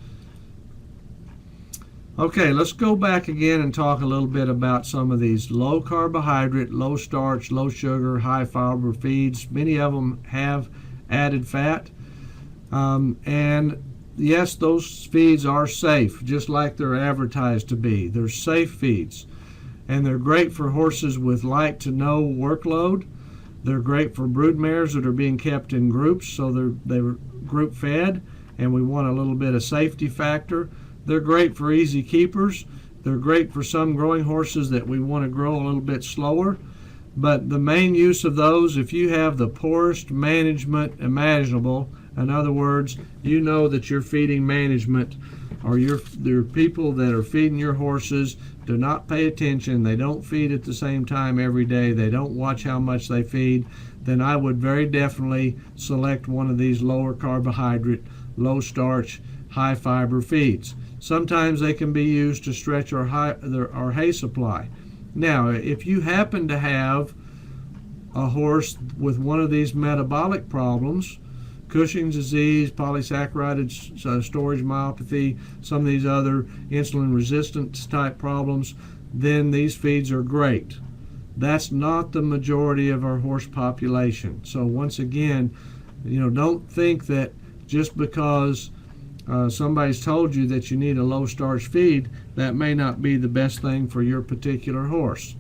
Okay, let's go back again and talk a little bit about some of these low carbohydrate, low starch, low sugar, high fiber feeds. Many of them have added fat. And yes, those feeds are safe, just like they're advertised to be. They're safe feeds. And they're great for horses with light to no workload. They're great for brood mares that are being kept in groups, so they're group fed, and we want a little bit of safety factor. They're great for easy keepers. They're great for some growing horses that we want to grow a little bit slower. But the main use of those, if you have the poorest management imaginable, in other words, you know that your feeding management or there are people that are feeding your horses do not pay attention, they don't feed at the same time every day, they don't watch how much they feed, then I would very definitely select one of these lower carbohydrate, low starch, high fiber feeds. Sometimes they can be used to stretch our hay supply. Now, if you happen to have a horse with one of these metabolic problems, Cushing's disease, polysaccharide storage myopathy, some of these other insulin resistance type problems, then these feeds are great. That's not the majority of our horse population. So once again, don't think that just because somebody's told you that you need a low starch feed, that may not be the best thing for your particular horse.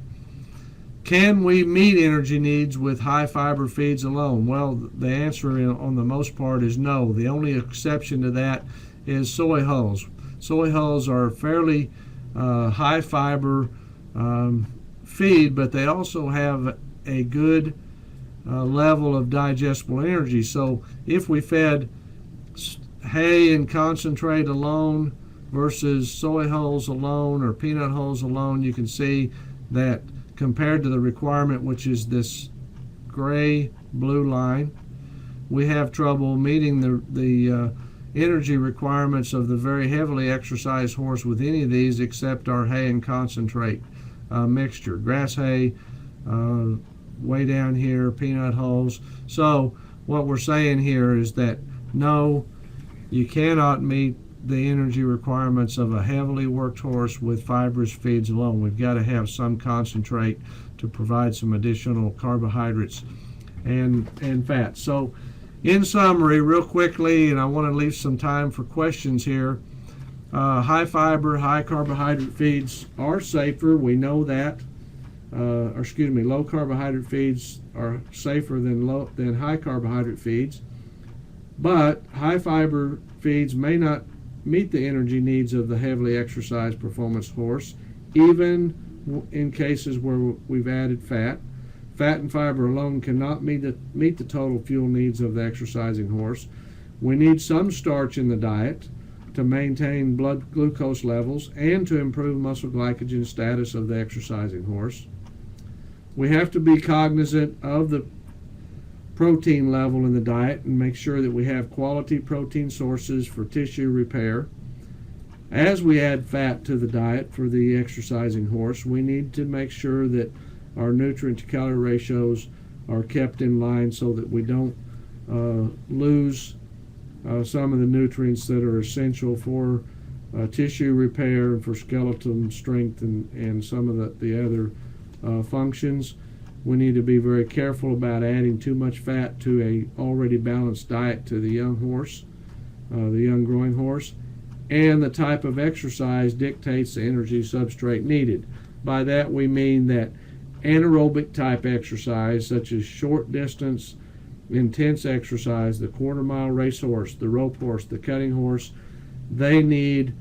Can we meet energy needs with high fiber feeds alone? Well, the answer on the most part is no. The only exception to that is soy hulls. Soy hulls are fairly high fiber feed, but they also have a good level of digestible energy. So if we fed hay and concentrate alone versus soy hulls alone or peanut hulls alone, you can see that compared to the requirement, which is this gray-blue line, we have trouble meeting the energy requirements of the very heavily exercised horse with any of these except our hay and concentrate mixture. Grass hay way down here, peanut hulls. So what we're saying here is that no, you cannot meet the energy requirements of a heavily worked horse with fibrous feeds alone. We've got to have some concentrate to provide some additional carbohydrates and fat. So in summary, real quickly, and I want to leave some time for questions here, high fiber, high carbohydrate feeds are safer. We know that. Low carbohydrate feeds are safer than high carbohydrate feeds. But high fiber feeds may not meet the energy needs of the heavily exercised performance horse, even in cases where we've added fat. Fat and fiber alone cannot meet the total fuel needs of the exercising horse. We need some starch in the diet to maintain blood glucose levels and to improve muscle glycogen status of the exercising horse. We have to be cognizant of the protein level in the diet and make sure that we have quality protein sources for tissue repair. As we add fat to the diet for the exercising horse, we need to make sure that our nutrient to calorie ratios are kept in line so that we don't lose some of the nutrients that are essential for tissue repair and for skeletal strength and some of the other functions. We need to be very careful about adding too much fat to a already balanced diet to the young horse, the young growing horse, and the type of exercise dictates the energy substrate needed. By that we mean that anaerobic type exercise, such as short distance, intense exercise, the quarter-mile racehorse, the rope horse, the cutting horse, they need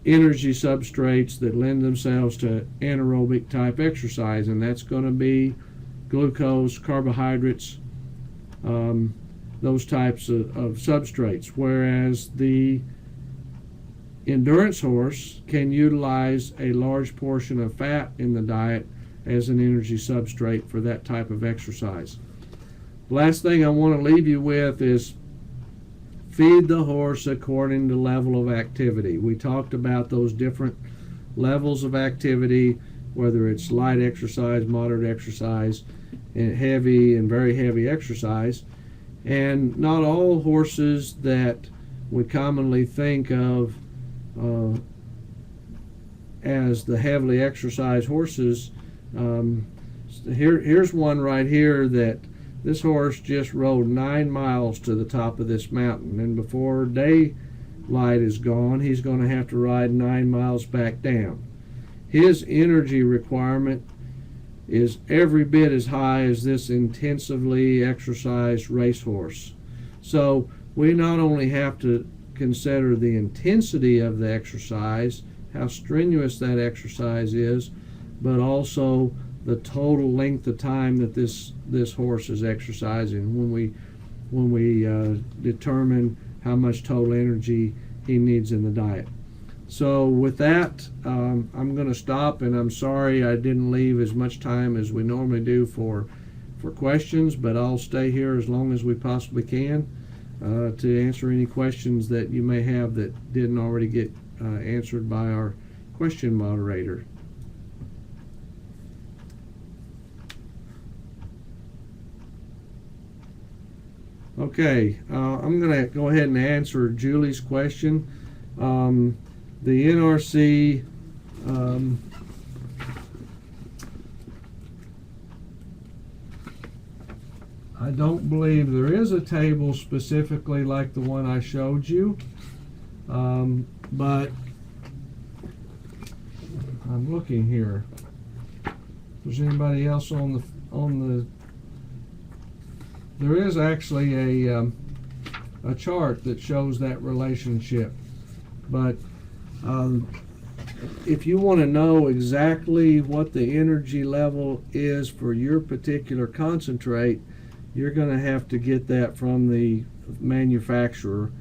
energy substrates that lend themselves to anaerobic type exercise, and that's going to be glucose, carbohydrates, those types of substrates, whereas the endurance horse can utilize a large portion of fat in the diet as an energy substrate for that type of exercise. Last thing I want to leave you with is feed the horse according to level of activity. We talked about those different levels of activity, whether it's light exercise, moderate exercise, and heavy and very heavy exercise. And not all horses that we commonly think of as the heavily exercised horses. Here's one right here that this horse just rode 9 miles to the top of this mountain, and before daylight is gone, he's going to have to ride 9 miles back down. His energy requirement is every bit as high as this intensively exercised racehorse. So we not only have to consider the intensity of the exercise, how strenuous that exercise is, but also the total length of time that this horse is exercising when we determine how much total energy he needs in the diet. So with that, I'm going to stop, and I'm sorry I didn't leave as much time as we normally do for questions, but I'll stay here as long as we possibly can to answer any questions that you may have that didn't already get answered by our question moderator. Okay, I'm going to go ahead and answer Julie's question. The NRC I don't believe there is a table specifically like the one I showed you, but I'm looking here. If there's anybody else on the there is actually a chart that shows that relationship, but if you want to know exactly what the energy level is for your particular concentrate, you're going to have to get that from the manufacturer,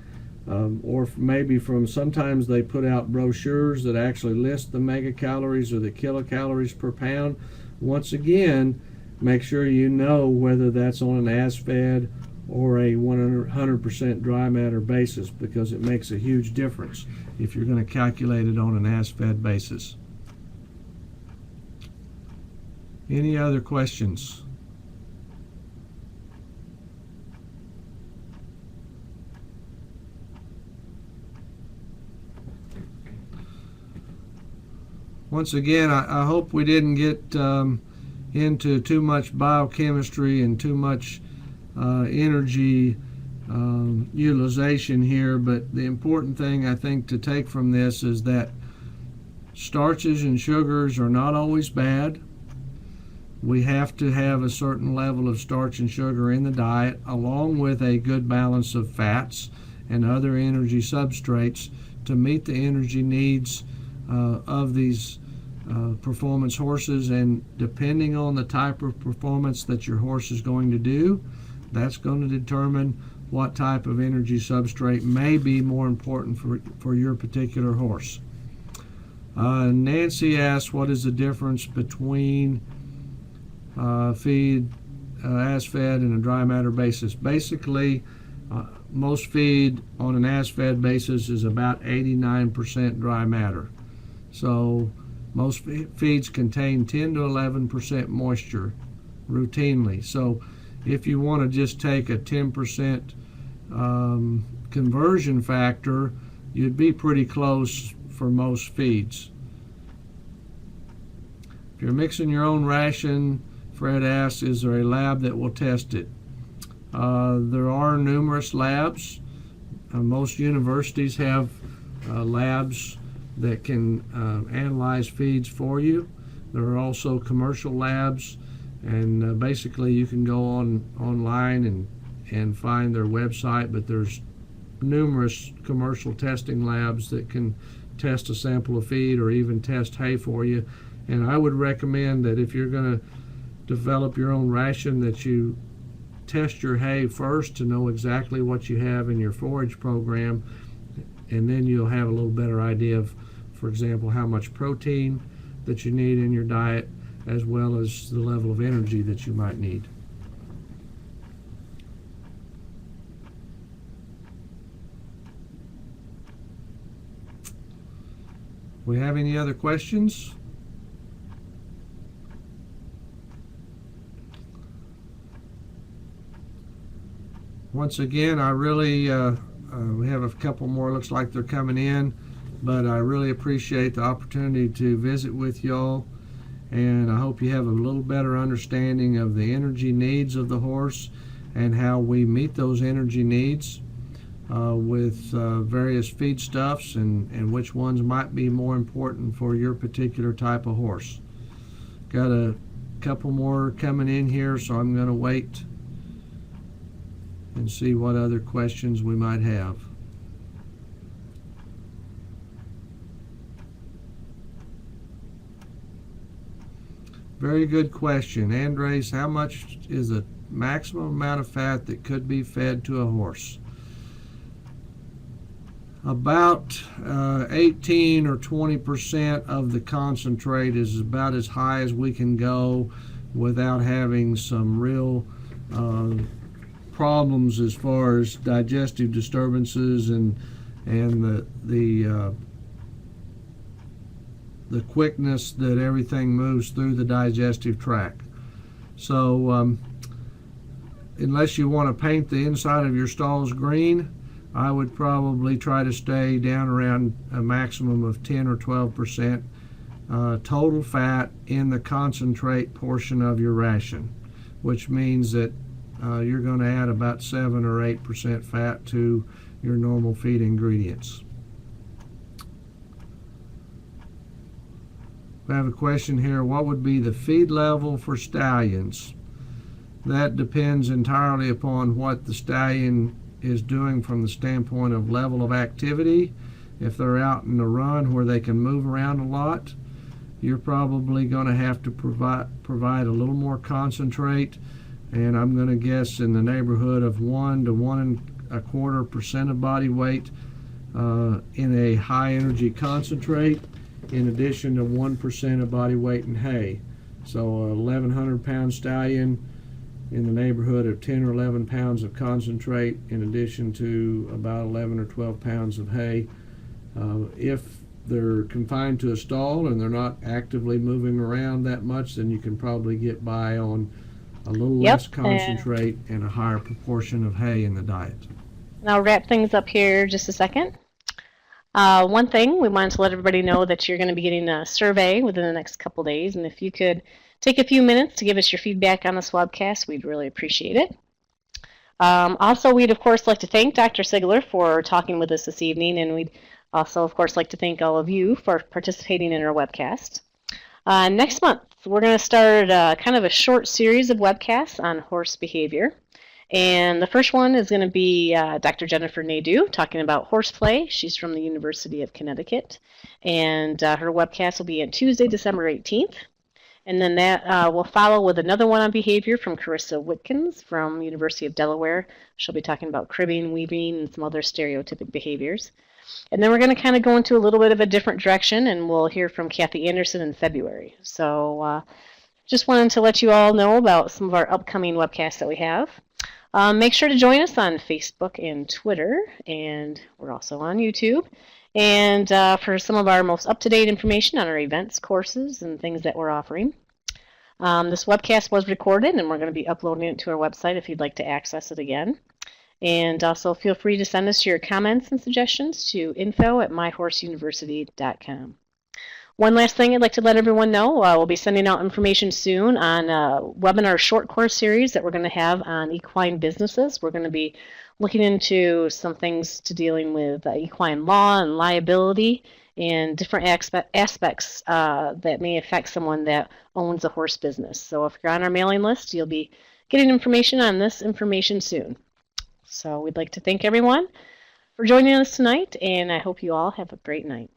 or maybe from, sometimes they put out brochures that actually list the megacalories or the kilocalories per pound. Once again, make sure you know whether that's on an as-fed or a 100% dry matter basis, because it makes a huge difference if you're going to calculate it on an as-fed basis. Any other questions? Once again, I hope we didn't get into too much biochemistry and too much energy utilization here, but the important thing I think to take from this is that starches and sugars are not always bad. We have to have a certain level of starch and sugar in the diet, along with a good balance of fats and other energy substrates to meet the energy needs of these performance horses. And depending on the type of performance that your horse is going to do, that's going to determine what type of energy substrate may be more important for your particular horse. Nancy asked, what is the difference between feed as fed and a dry matter basis? Basically, most feed on an as fed basis is about 89% dry matter. So most feeds contain 10 to 11% moisture routinely. So if you want to just take a 10% conversion factor, you'd be pretty close for most feeds. If you're mixing your own ration, Fred asks, is there a lab that will test it? There are numerous labs. Most universities have labs that can analyze feeds for you. There are also commercial labs, and basically you can go online and find their website, but there's numerous commercial testing labs that can test a sample of feed or even test hay for you. And I would recommend that if you're going to develop your own ration, that you test your hay first to know exactly what you have in your forage program, and then you'll have a little better idea of, for example, how much protein that you need in your diet, as well as the level of energy that you might need. We have any other questions? Once again, I really, we have a couple more, looks like they're coming in, but I really appreciate the opportunity to visit with y'all, and I hope you have a little better understanding of the energy needs of the horse and how we meet those energy needs with various feedstuffs and which ones might be more important for your particular type of horse. Got a couple more coming in here, so I'm going to wait and see what other questions we might have. Very good question. Andres, how much is the maximum amount of fat that could be fed to a horse? About 18 or 20% of the concentrate is about as high as we can go without having some real problems as far as digestive disturbances and the quickness that everything moves through the digestive tract. So unless you want to paint the inside of your stalls green, I would probably try to stay down around a maximum of 10 or 12% total fat in the concentrate portion of your ration, which means that you're going to add about 7 or 8% fat to your normal feed ingredients. We have a question here. What would be the feed level for stallions? That depends entirely upon what the stallion is doing from the standpoint of level of activity. If they're out in a run where they can move around a lot, you're probably going to have to provide a little more concentrate, and I'm going to guess in the neighborhood of 1 to 1.25% of body weight in a high energy concentrate, in addition to 1% of body weight in hay. So a 1,100 pound stallion in the neighborhood of 10 or 11 pounds of concentrate, in addition to about 11 or 12 pounds of hay. If they're confined to a stall and they're not actively moving around that much, then you can probably get by on a little Yep, less concentrate and a higher proportion of hay in the diet. And I'll wrap things up here just a second. One thing, we wanted to let everybody know that you're going to be getting a survey within the next couple days, and if you could take a few minutes to give us your feedback on the Swabcast, we'd really appreciate it. Also, we'd of course like to thank Dr. Sigler for talking with us this evening, and we'd also of course like to thank all of you for participating in our webcast. Next month, we're going to start kind of a short series of webcasts on horse behavior. And the first one is going to be Dr. Jennifer Nadeau talking about horseplay. She's from the University of Connecticut. And her webcast will be on Tuesday, December 18th. And then that will follow with another one on behavior from Carissa Witkins from University of Delaware. She'll be talking about cribbing, weaving, and some other stereotypic behaviors. And then we're going to kind of go into a little bit of a different direction, and we'll hear from Kathy Anderson in February. So just wanted to let you all know about some of our upcoming webcasts that we have. Make sure to join us on Facebook and Twitter, and we're also on YouTube. And for some of our most up-to-date information on our events, courses, and things that we're offering. This webcast was recorded, and we're going to be uploading it to our website if you'd like to access it again. And also feel free to send us your comments and suggestions to info@myhorseuniversity.com. One last thing I'd like to let everyone know, we'll be sending out information soon on a webinar short course series that we're going to have on equine businesses. We're going to be looking into some things to dealing with equine law and liability and different aspects that may affect someone that owns a horse business. So if you're on our mailing list, you'll be getting information on this information soon. So we'd like to thank everyone for joining us tonight, and I hope you all have a great night.